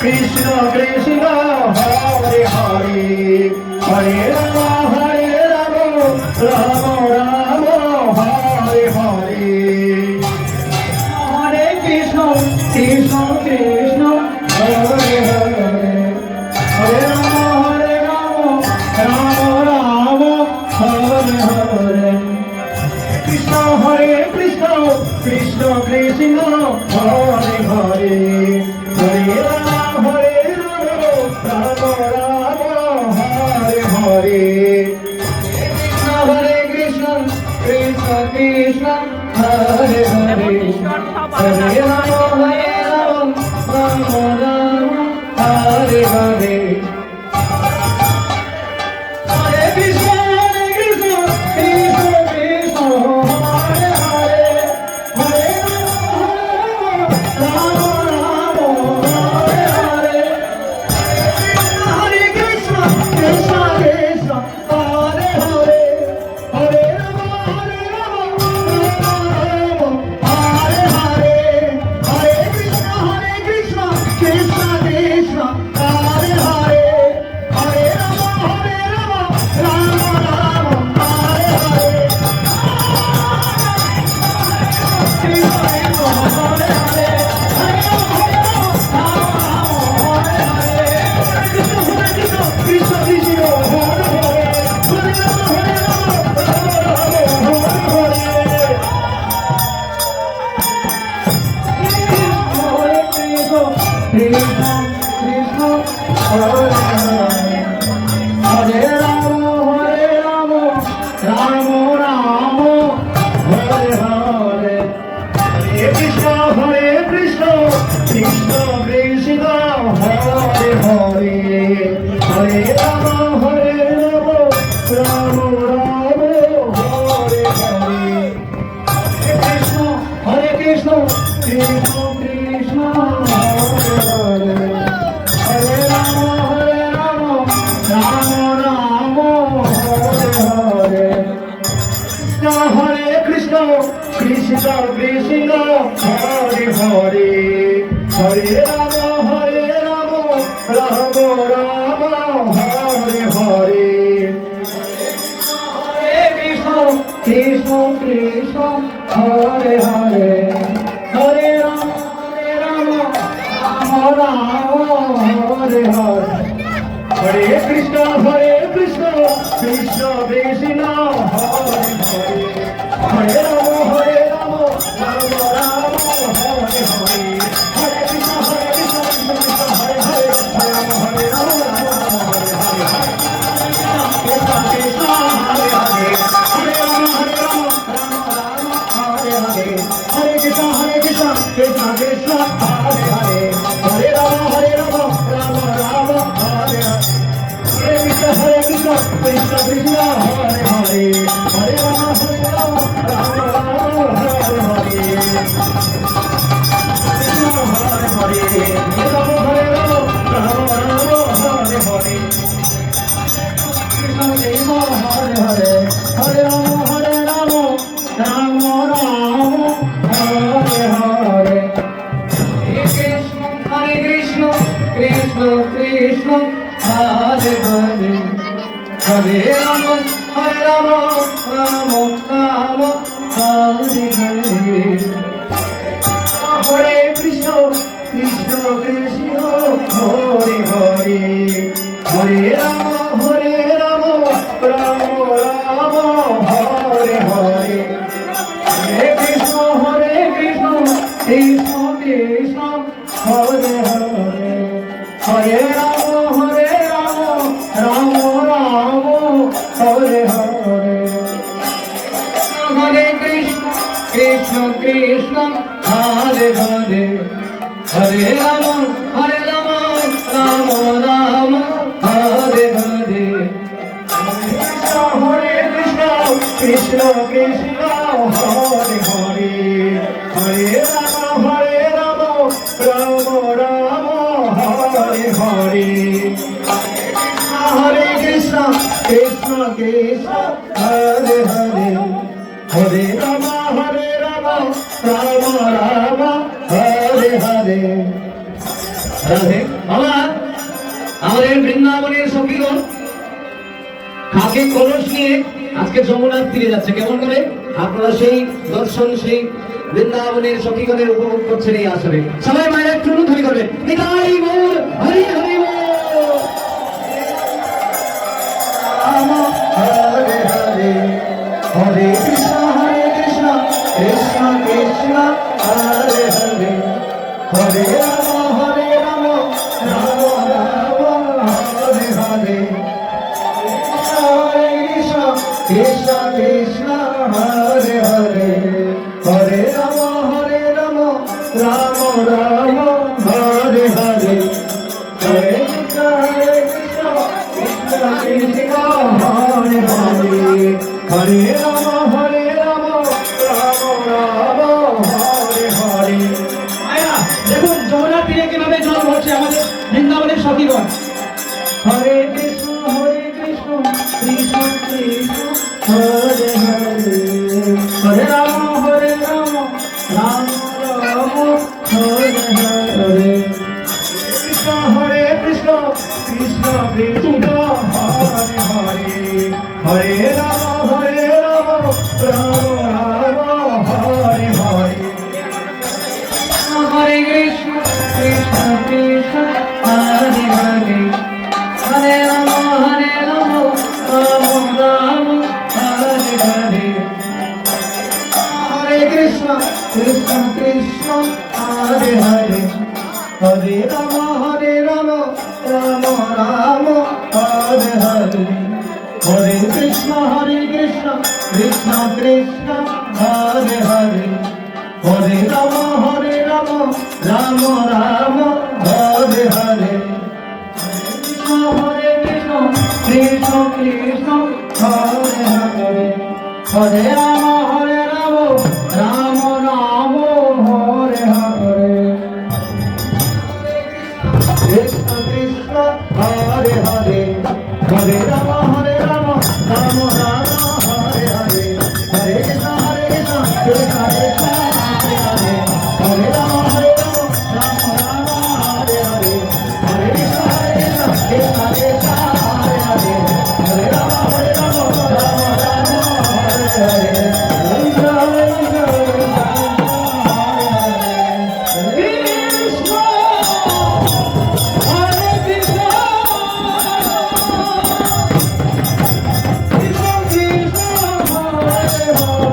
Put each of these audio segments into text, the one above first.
Krishna Krishna Hare Hare Hare Rama Hare Krishna Krishna Hare Hare Hare Ram Ram Ram Hare Hare Hare Krishna Krishna Krishna Hare Hare Hare Ram Ram Ram Hare Hare Krishna Krishna Hare Hare Hare Rama Rama Rama Hare Hare Krishna Krishna Krishna Hare Hare Hare Rama Rama Hare Hare Hare Krishna Krishna Krishna Hare Hare Hare Rama Hare Krishna Krishna Krishna Hare Hare Hare Rama Rama Hare Hare Hare Krishna Krishna Krishna Hare Hare Hare Rama Rama Hare Hare Hare Krishna Krishna Krishna Hare Hare Hare Rama Rama Hare Hare Hare Krishna Krishna Krishna Hare Hare Hare Rama Rama Hare Hare Hare Krishna Krishna Krishna Hare Hare Hare Rama Rama Hare Hare Radhe আমাদের বৃন্দাবনের সখীগণ কাকে কলস নিয়ে আজকে যমুনার তীরে যাচ্ছে কেমন করে আপনারা সেই দর্শন সেই বৃন্দাবনের সখীগণের উপভোগ করছেন এই আসরে সবাই মায়ের একটু ধ্বনি করবেন নিতাই গৌর হরি হরি হরে হরে কৃষ্ণ কৃষ্ণ কৃষ্ণ হরে রাম রাম রাম হরে হরে, হরে কৃষ্ণ কৃষ্ণ হরে হরে, হরে রাম রাম রাম হরে হরে, হরে কৃষ্ণ কৃষ্ণ কৃষ্ণ হরে হরে, হরে রাম রাম রাম হরে হরে। মায়েরা দেখুন যমুনার তীরে কিভাবে জল ভরছে আমাদের বৃন্দাবনের সখীগণ। হরে কৃষ্ণ কৃষ্ণ কৃষ্ণ হরে হরে, হরে রাম রাম রাম হরে হরে, কৃষ্ণ হরে কৃষ্ণ কৃষ্ণ কৃষ্ণ হরে হরে, হরে রাম রাম রাম হরে হরে, হরে কৃষ্ণ কৃষ্ণ কৃষ্ণ হরে হরে, হরে রাম রাম রাম হরে হরে, হরে কৃষ্ণ কৃষ্ণ কৃষ্ণ হরে হরে, হরে রাম রাম রাম হরে হরে, হরে কৃষ্ণ কৃষ্ণ কৃষ্ণ হরে হরে, হরে রাম রাম রাম হরে হরে, কৃষ্ণ কৃষ্ণ কৃষ্ণ কৃষ্ণ হরে হরে, হরে রাম রাম রাম হরে হরে, কৃষ্ণ কৃষ্ণ হরে হরে, হরে রাম রাম রাম হরে হরে, হরে কৃষ্ণ কৃষ্ণ কৃষ্ণ হরে হরে, হরে রাম রাম রাম হরে হরে, হরে কৃষ্ণ কৃষ্ণ কৃষ্ণ কৃষ্ণ হরে হরে, হরে রাম রাম রাম হরে হরে, হরে কৃষ্ণ হরে কৃষ্ণ হরে Krishna, Krishna Krishna Hare Hare,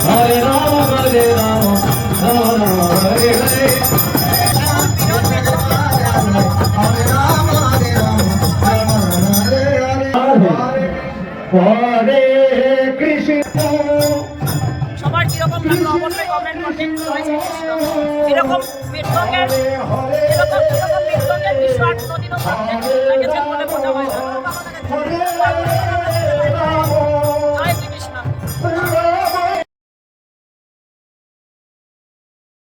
Hare Rama Rama Hare Hare, হরে কৃষ্ণ সবার কিরকম লাগলো অবশ্যই কমেন্ট করবেন। এরকম মৃত্যুকের দৃশ্য আর কোনোদিনও সামনে